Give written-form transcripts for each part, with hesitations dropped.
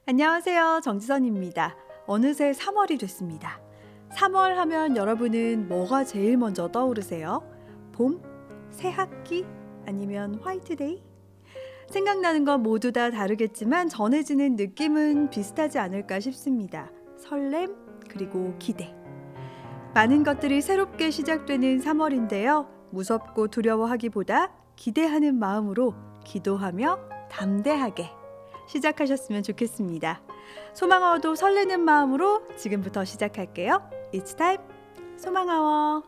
안녕하세요. 정지선입니다. 어느새 3월이 됐습니다. 3월 하면 여러분은 뭐가 제일 먼저 떠오르세요? 봄? 새 학기? 아니면 화이트데이? 생각나는 건 모두 다 다르겠지만 전해지는 느낌은 비슷하지 않을까 싶습니다. 설렘, 그리고 기대. 많은 것들이 새롭게 시작되는 3월인데요. 무섭고 두려워하기보다 기대하는 마음으로 기도하며 담대하게 시작하셨으면 좋겠습니다. 소망아워도 설레는 마음으로 지금부터 시작할게요. It's time 소망아워.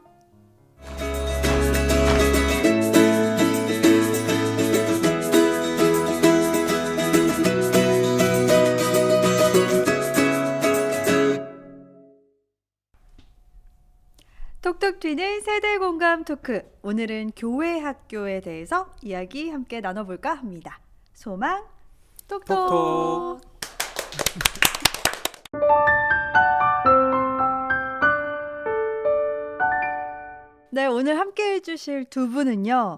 톡톡 튀는 세대 공감 토크. 오늘은 교회 학교에 대해서 이야기 함께 나눠볼까 합니다. 소망 톡톡. 톡톡. 네, 오늘 함께 해주실 두 분은요.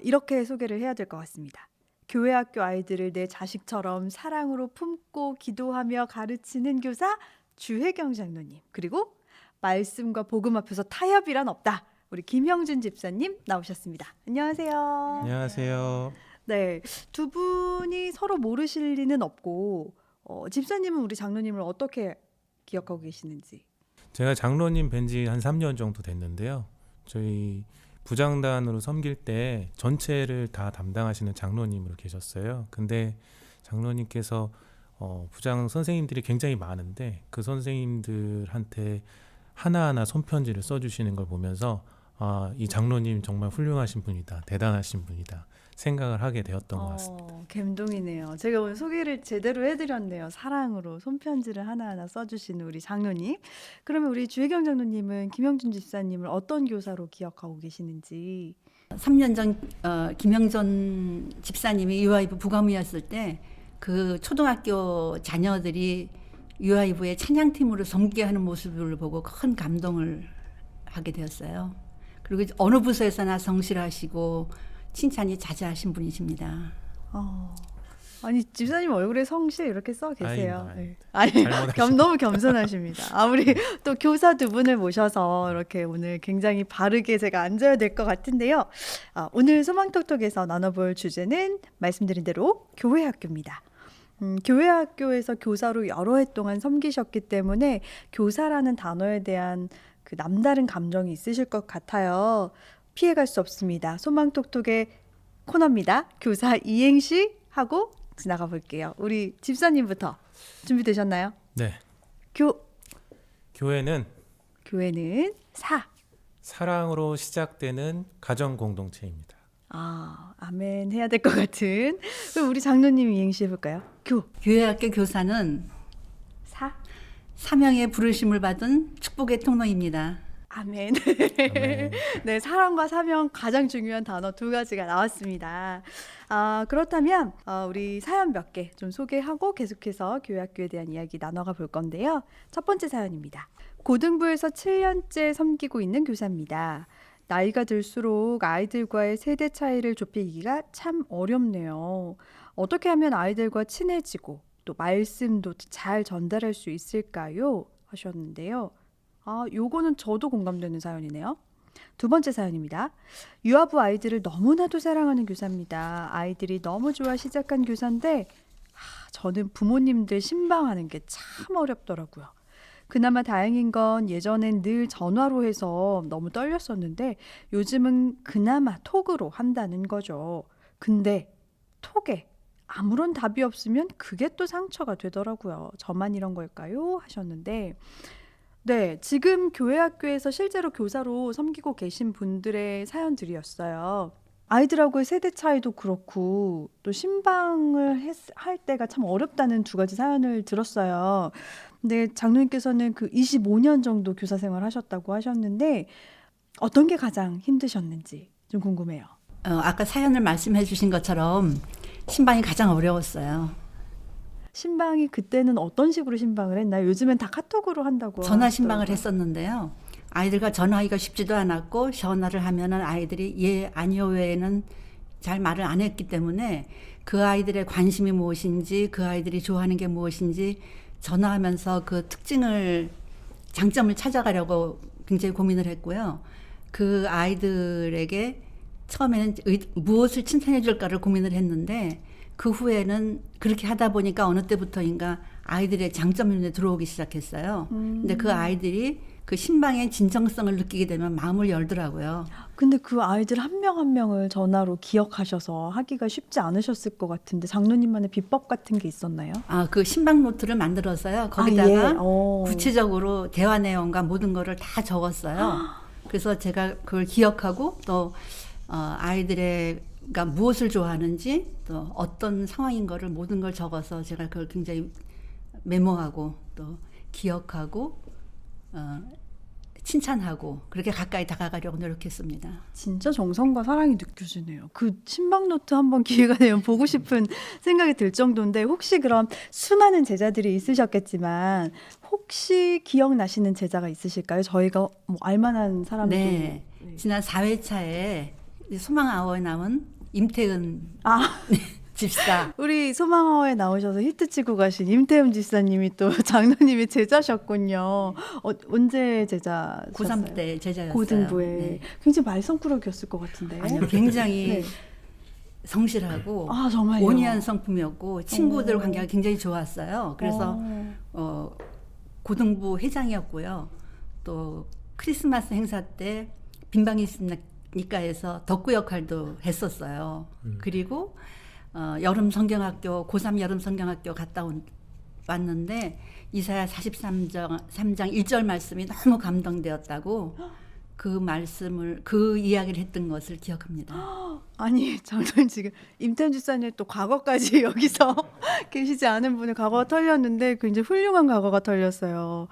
이렇게 소개를 해야 될 것 같습니다. 교회 학교 아이들을 내 자식처럼 사랑으로 품고 기도하며 가르치는 교사 주혜경 장로님, 그리고 말씀과 복음 앞에서 타협이란 없다, 우리 김형준 집사님 나오셨습니다. 안녕하세요. 안녕하세요. 네, 두 분이 서로 모르실 리는 없고 집사님은 우리 장로님을 어떻게 기억하고 계시는지. 제가 장로님 뵌 지 한 3년 정도 됐는데요. 저희 부장단으로 섬길 때 전체를 다 담당하시는 장로님으로 계셨어요. 근데 장로님께서 부장 선생님들이 굉장히 많은데 그 선생님들한테 하나하나 손편지를 써주시는 걸 보면서 이 장로님 정말 훌륭하신 분이다, 대단하신 분이다 생각을 하게 되었던 것 같습니다. 감동이네요. 제가 오늘 소개를 제대로 해드렸네요. 사랑으로 손편지를 하나하나 써주시는 우리 장로님. 그러면 우리 주혜경 장로님은 김영준 집사님을 어떤 교사로 기억하고 계시는지. 3년 전 김영전 집사님이 유아이브 부감이었을 때 그 초등학교 자녀들이 유아이브의 찬양팀으로 섬기하는 모습을 보고 큰 감동을 하게 되었어요. 그리고 어느 부서에서나 성실하시고 칭찬이 자자하신 분이십니다. 아니, 집사님 얼굴에 성실 이렇게 써 계세요. 아닙니다. 네. 너무 겸손하십니다. 우리 또 교사 두 분을 모셔서 이렇게 오늘 굉장히 바르게 제가 앉아야 될 것 같은데요. 오늘 소망톡톡에서 나눠볼 주제는 말씀드린 대로 교회 학교입니다. 교회 학교에서 교사로 여러 해 동안 섬기셨기 때문에 교사라는 단어에 대한 그 남다른 감정이 있으실 것 같아요. 피해갈 수 없습니다. 소망톡톡의 코너입니다. 교사 이행시 하고 지나가 볼게요. 우리 집사님부터 준비되셨나요? 네. 교회는 사랑으로 시작되는 가정 공동체입니다. 아멘 해야 될 것 같은. 그럼 우리 장로님 이행시 해볼까요? 교회학교 교사는 사명의 부르심을 받은 축복의 통로입니다. 아멘. 아멘. 네, 사랑과 사명 가장 중요한 단어 두 가지가 나왔습니다. 그렇다면 우리 사연 몇 개 좀 소개하고 계속해서 교회 학교에 대한 이야기 나눠가 볼 건데요. 첫 번째 사연입니다. 고등부에서 7년째 섬기고 있는 교사입니다. 나이가 들수록 아이들과의 세대 차이를 좁히기가 참 어렵네요. 어떻게 하면 아이들과 친해지고 또 말씀도 잘 전달할 수 있을까요? 하셨는데요. 요거는 저도 공감되는 사연이네요. 두 번째 사연입니다. 유아부 아이들을 너무나도 사랑하는 교사입니다. 아이들이 너무 좋아 시작한 교사인데 저는 부모님들 신방하는 게 참 어렵더라고요. 그나마 다행인 건 예전엔 늘 전화로 해서 너무 떨렸었는데 요즘은 그나마 톡으로 한다는 거죠. 근데 톡에 아무런 답이 없으면 그게 또 상처가 되더라고요. 저만 이런 걸까요? 하셨는데, 네, 지금 교회 학교에서 실제로 교사로 섬기고 계신 분들의 사연들이었어요. 아이들하고의 세대 차이도 그렇고 또 신방을 할 때가 참 어렵다는 두 가지 사연을 들었어요. 근데 장로님께서는 그 25년 정도 교사 생활 하셨다고 하셨는데 어떤 게 가장 힘드셨는지 좀 궁금해요. 아까 사연을 말씀해 주신 것처럼 신방이 가장 어려웠어요. 신방이 그때는 어떤 식으로 신방을 했나요? 요즘엔 다 카톡으로 한다고 전화 신방을 하시더라고요. 했었는데요. 아이들과 전화하기가 쉽지도 않았고 전화를 하면은 아이들이 예, 아니요 외에는 잘 말을 안 했기 때문에 그 아이들의 관심이 무엇인지 그 아이들이 좋아하는 게 무엇인지 전화하면서 그 특징을 장점을 찾아가려고 굉장히 고민을 했고요. 그 아이들에게 처음에는 무엇을 칭찬해 줄까를 고민을 했는데 그 후에는 그렇게 하다 보니까 어느 때부터인가 아이들의 장점이 눈에 들어오기 시작했어요. 근데 그 아이들이 그 신방의 진정성을 느끼게 되면 마음을 열더라고요. 근데 그 아이들 한 명 한 명을 전화로 기억하셔서 하기가 쉽지 않으셨을 것 같은데 장로님만의 비법 같은 게 있었나요? 그 신방 노트를 만들었어요. 거기다가 예. 구체적으로 대화 내용과 모든 거를 다 적었어요. 그래서 제가 그걸 기억하고 또 아이들가 무엇을 좋아하는지 또 어떤 상황인 거를 모든 걸 적어서 제가 그걸 굉장히 메모하고 또 기억하고 칭찬하고 그렇게 가까이 다가가려고 노력했습니다. 진짜 정성과 사랑이 느껴지네요. 그 신방노트 한번 기회가 되면 보고 싶은 생각이 들 정도인데 혹시 그럼 수많은 제자들이 있으셨겠지만 혹시 기억나시는 제자가 있으실까요? 저희가 뭐 알만한 사람도 네. 지난 4회차에 소망아워에 나온 임태은 집사. 우리 소망아워에 나오셔서 히트치고 가신 임태음 집사님이 또 장로님의 제자셨군요. 언제 제자셨어요? 고3 때 제자였어요. 고등부에. 네. 굉장히 말썽꾸러기였을 것 같은데. 아니요, 굉장히 네. 성실하고 정말요? 온유한 성품이었고 친구들 관계가 굉장히 좋았어요. 그래서 고등부 회장이었고요. 또 크리스마스 행사 때 빈방이 있으니까 해서 덕구 역할도 했었어요. 그리고 여름 성경학교 고3 여름 성경학교 갔다 왔는데 이사야 43장 1절 말씀이 너무 감동되었다고 그 이야기를 했던 것을 기억합니다. 아니 장로님 지금 임태현 집사님 또 과거까지 여기서 계시지 않은 분의 과거가 털렸는데 굉장히 훌륭한 과거가 털렸어요.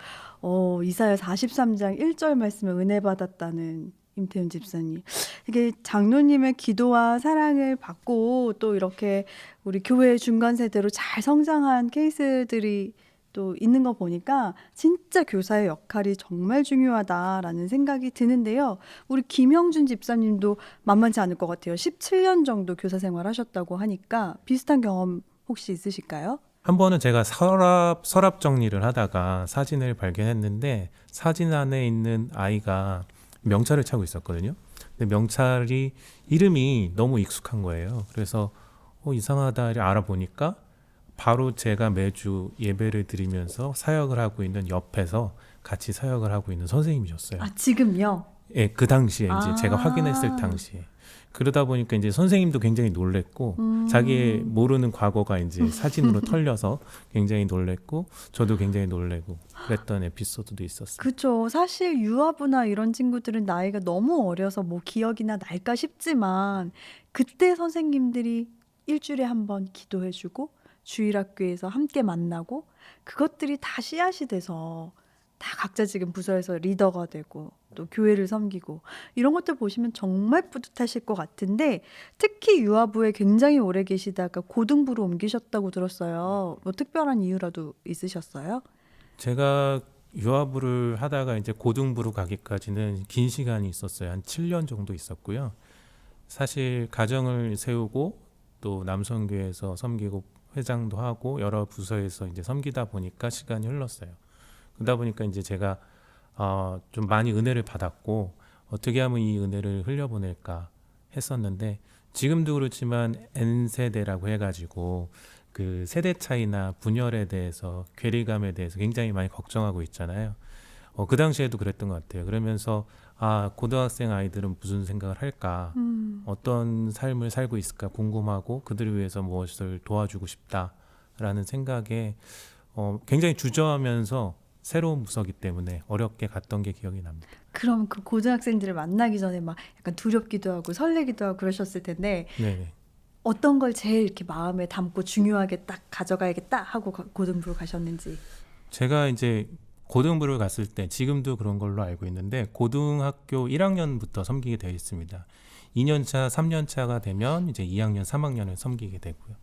이사야 43장 1절 말씀에 은혜 받았다는 임태훈 집사님. 이게 장로님의 기도와 사랑을 받고 또 이렇게 우리 교회 중간 세대로 잘 성장한 케이스들이 또 있는 거 보니까 진짜 교사의 역할이 정말 중요하다라는 생각이 드는데요. 우리 김형준 집사님도 만만치 않을 것 같아요. 17년 정도 교사 생활 하셨다고 하니까 비슷한 경험 혹시 있으실까요? 한 번은 제가 서랍 정리를 하다가 사진을 발견했는데 사진 안에 있는 아이가 명찰을 차고 있었거든요. 근데 명찰이 이름이 너무 익숙한 거예요. 그래서 이상하다 알아보니까 바로 제가 매주 예배를 드리면서 사역을 하고 있는 옆에서 같이 사역을 하고 있는 선생님이셨어요. 지금요? 예, 그 당시에 이제 제가 확인했을 당시에. 그러다 보니까 이제 선생님도 굉장히 놀랬고 자기의 모르는 과거가 이제 사진으로 털려서 굉장히 놀랬고 저도 굉장히 놀래고 그랬던 에피소드도 있었어요. 그렇죠. 사실 유아부나 이런 친구들은 나이가 너무 어려서 뭐 기억이나 날까 싶지만 그때 선생님들이 일주일에 한 번 기도해주고 주일학교에서 함께 만나고 그것들이 다 씨앗이 돼서 다 각자 지금 부서에서 리더가 되고 또 교회를 섬기고 이런 것들 보시면 정말 뿌듯하실 것 같은데 특히 유아부에 굉장히 오래 계시다가 고등부로 옮기셨다고 들었어요. 뭐 특별한 이유라도 있으셨어요? 제가 유아부를 하다가 이제 고등부로 가기까지는 긴 시간이 있었어요. 한 7년 정도 있었고요. 사실 가정을 세우고 또 남성교회에서 섬기고 회장도 하고 여러 부서에서 이제 섬기다 보니까 시간이 흘렀어요. 그러다 보니까 이제 제가 좀 많이 은혜를 받았고 어떻게 하면 이 은혜를 흘려보낼까 했었는데 지금도 그렇지만 N세대라고 해가지고 그 세대 차이나 분열에 대해서 괴리감에 대해서 굉장히 많이 걱정하고 있잖아요. 그 당시에도 그랬던 것 같아요. 그러면서 고등학생 아이들은 무슨 생각을 할까, 어떤 삶을 살고 있을까 궁금하고 그들을 위해서 무엇을 도와주고 싶다라는 생각에 굉장히 주저하면서 새로운 부서기 때문에 어렵게 갔던 게 기억이 납니다. 그럼 그 고등학생들을 만나기 전에 막 약간 두렵기도 하고 설레기도 하고 그러셨을 텐데 네네. 어떤 걸 제일 이렇게 마음에 담고 중요하게 딱 가져가야겠다 하고 고등부로 가셨는지. 제가 이제 고등부를 갔을 때 지금도 그런 걸로 알고 있는데 고등학교 1학년부터 섬기게 되어 있습니다. 2년차, 3년차가 되면 이제 2학년, 3학년을 섬기게 되고요.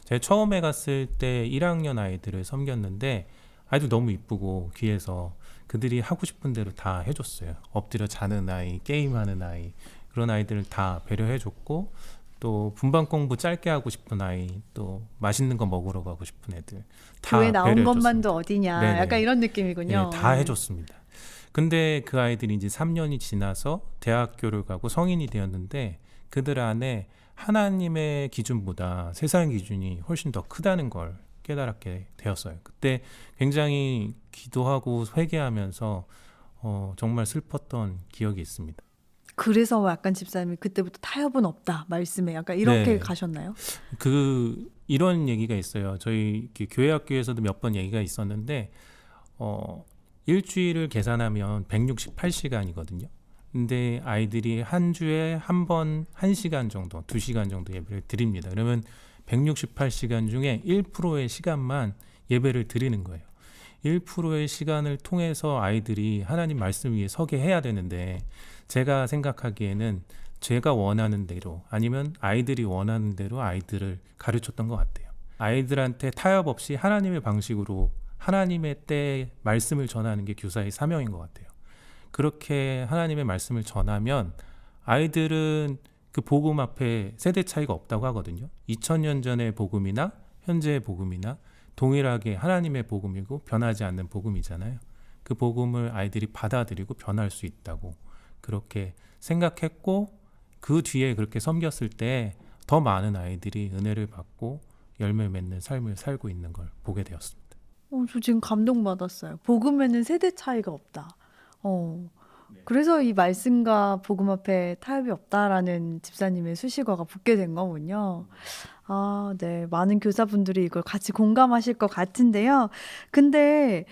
제가 처음에 갔을 때 1학년 아이들을 섬겼는데 아이들 너무 이쁘고 귀해서 그들이 하고 싶은 대로 다 해줬어요. 엎드려 자는 아이, 게임하는 아이, 그런 아이들을 다 배려해줬고 또 분반 공부 짧게 하고 싶은 아이, 또 맛있는 거 먹으러 가고 싶은 애들 다 교회 나온 배려해줬습니다. 것만도 어디냐 네네. 약간 이런 느낌이군요. 네, 다 해줬습니다. 근데 그 아이들이 이제 3년이 지나서 대학교를 가고 성인이 되었는데 그들 안에 하나님의 기준보다 세상 기준이 훨씬 더 크다는 걸 깨달게 되었어요. 그때 굉장히 기도하고 회개하면서 정말 슬펐던 기억이 있습니다. 그래서 약간 집사님이 그때부터 타협은 없다 말씀에 약간 이렇게 네. 가셨나요? 이런 얘기가 있어요. 저희 이렇게 교회 학교에서도 몇 번 얘기가 있었는데 일주일을 계산하면 168시간이거든요. 근데 아이들이 한 주에 한 번 1시간 정도, 2시간 정도 예배를 드립니다. 그러면 168시간 중에 1%의 시간만 예배를 드리는 거예요. 1%의 시간을 통해서 아이들이 하나님 말씀 위에 서게 해야 되는데 제가 생각하기에는 제가 원하는 대로 아니면 아이들이 원하는 대로 아이들을 가르쳤던 것 같아요. 아이들한테 타협 없이 하나님의 방식으로 하나님의 때에 말씀을 전하는 게 교사의 사명인 것 같아요. 그렇게 하나님의 말씀을 전하면 아이들은 그 복음 앞에 세대 차이가 없다고 하거든요. 2000년 전의 복음이나 현재의 복음이나 동일하게 하나님의 복음이고 변하지 않는 복음이잖아요. 그 복음을 아이들이 받아들이고 변할 수 있다고 그렇게 생각했고 그 뒤에 그렇게 섬겼을 때 더 많은 아이들이 은혜를 받고 열매 맺는 삶을 살고 있는 걸 보게 되었습니다. 저 지금 감동받았어요. 복음에는 세대 차이가 없다. 그래서 이 말씀과 복음 앞에 타협이 없다라는 집사님의 수식어가 붙게 된 거군요. 아, 네. 많은 교사분들이 이걸 같이 공감하실 것 같은데요. 근데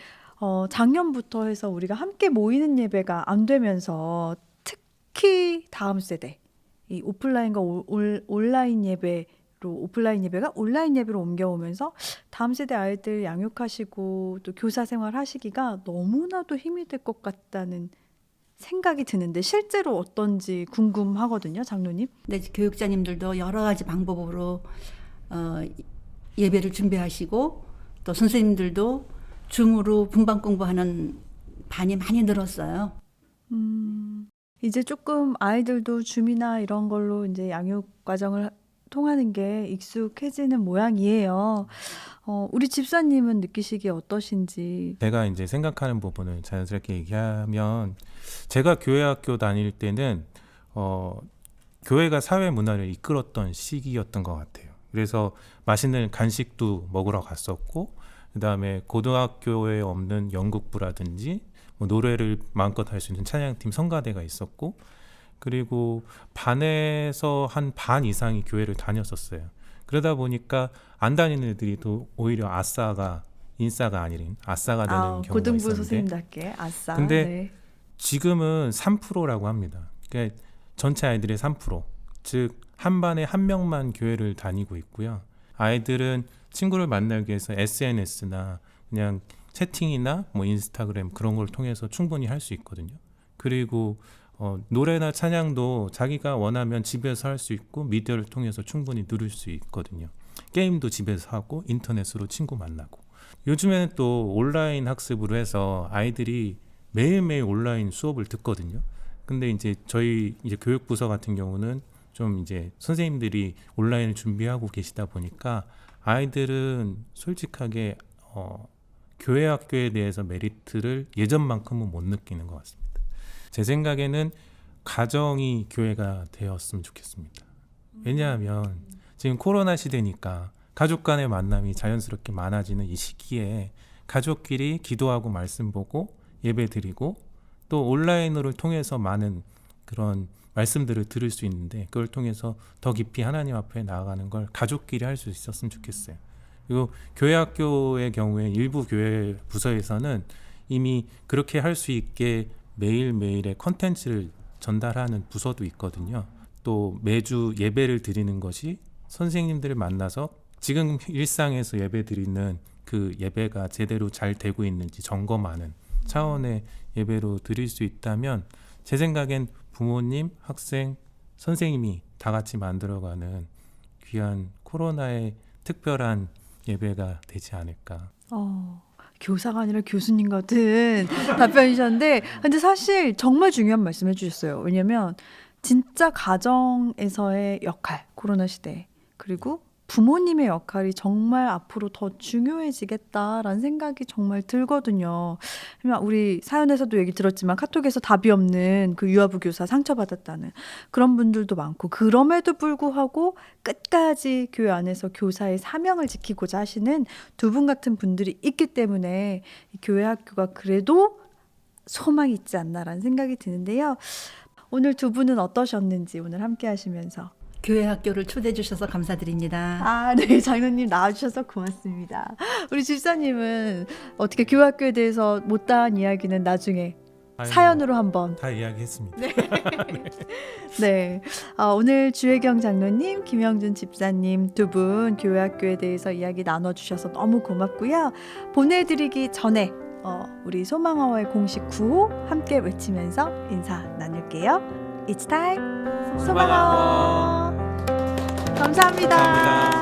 작년부터 해서 우리가 함께 모이는 예배가 안 되면서 특히 다음 세대, 이 오프라인과 온라인 예배로 오프라인 예배가 온라인 예배로 옮겨오면서 다음 세대 아이들 양육하시고 또 교사 생활 하시기가 너무나도 힘이 될 것 같다는 생각이 드는데 실제로 어떤지 궁금하거든요, 장로님. 네, 교육자님들도 여러 가지 방법으로 예배를 준비하시고 또 선생님들도 줌으로 분반 공부하는 반이 많이 늘었어요. 이제 조금 아이들도 줌이나 이런 걸로 이제 양육 과정을 통하는 게 익숙해지는 모양이에요. 우리 집사님은 느끼시기에 어떠신지. 제가 이제 생각하는 부분을 자연스럽게 얘기하면 제가 교회 학교 다닐 때는 교회가 사회 문화를 이끌었던 시기였던 것 같아요. 그래서 맛있는 간식도 먹으러 갔었고 그다음에 고등학교에 없는 연극부라든지 뭐 노래를 마음껏 할 수 있는 찬양팀 성가대가 있었고 그리고 반에서 한 반 이상이 교회를 다녔었어요. 그러다 보니까 안 다니는 애들이 또 오히려 인싸가 아닌 아싸가 되는 경우가 고등부 있었는데 선생님답게 아싸. 근데 네. 지금은 3%라고 합니다. 그러니까 전체 아이들의 3%, 즉 한 반에 한 명만 교회를 다니고 있고요. 아이들은 친구를 만나기 위해서 SNS나 그냥 채팅이나 뭐 인스타그램 그런 걸 통해서 충분히 할 수 있거든요. 그리고 노래나 찬양도 자기가 원하면 집에서 할 수 있고 미디어를 통해서 충분히 누릴 수 있거든요. 게임도 집에서 하고 인터넷으로 친구 만나고 요즘에는 또 온라인 학습으로 해서 아이들이 매일매일 온라인 수업을 듣거든요. 근데 이제 저희 이제 교육부서 같은 경우는 좀 이제 선생님들이 온라인을 준비하고 계시다 보니까 아이들은 솔직하게 교회 학교에 대해서 메리트를 예전만큼은 못 느끼는 것 같습니다. 제 생각에는 가정이 교회가 되었으면 좋겠습니다. 왜냐하면 지금 코로나 시대니까 가족 간의 만남이 자연스럽게 많아지는 이 시기에 가족끼리 기도하고 말씀 보고 예배 드리고 또 온라인으로 통해서 많은 그런 말씀들을 들을 수 있는데 그걸 통해서 더 깊이 하나님 앞에 나아가는 걸 가족끼리 할 수 있었으면 좋겠어요. 그리고 교회 학교의 경우에 일부 교회 부서에서는 이미 그렇게 할 수 있게 매일매일의 컨텐츠를 전달하는 부서도 있거든요. 또 매주 예배를 드리는 것이 선생님들을 만나서 지금 일상에서 예배 드리는 그 예배가 제대로 잘 되고 있는지 점검하는 차원의 예배로 드릴 수 있다면 제 생각엔 부모님, 학생, 선생님이 다 같이 만들어가는 귀한 코로나의 특별한 예배가 되지 않을까. 교사가 아니라 교수님 같은 답변이셨는데 근데 사실 정말 중요한 말씀 해주셨어요. 왜냐면 진짜 가정에서의 역할, 코로나 시대에, 그리고 부모님의 역할이 정말 앞으로 더 중요해지겠다라는 생각이 정말 들거든요. 그냥 우리 사연에서도 얘기 들었지만 카톡에서 답이 없는 그 유아부 교사 상처받았다는 그런 분들도 많고, 그럼에도 불구하고 끝까지 교회 안에서 교사의 사명을 지키고자 하시는 두 분 같은 분들이 있기 때문에 이 교회 학교가 그래도 소망이 있지 않나라는 생각이 드는데요. 오늘 두 분은 어떠셨는지 오늘 함께 하시면서. 교회 학교를 초대해 주셔서 감사드립니다. 아, 네. 장로님 나와주셔서 고맙습니다. 우리 집사님은 어떻게 교회 학교에 대해서 못다한 이야기는 나중에 아이고, 사연으로 한번. 다 이야기했습니다. 네. 오늘 주혜경 장로님, 김영준 집사님 두 분 교회 학교에 대해서 이야기 나눠주셔서 너무 고맙고요. 보내드리기 전에 우리 소망아워의 공식 구호 함께 외치면서 인사 나눌게요. It's time. 소망아워. 감사합니다. 감사합니다.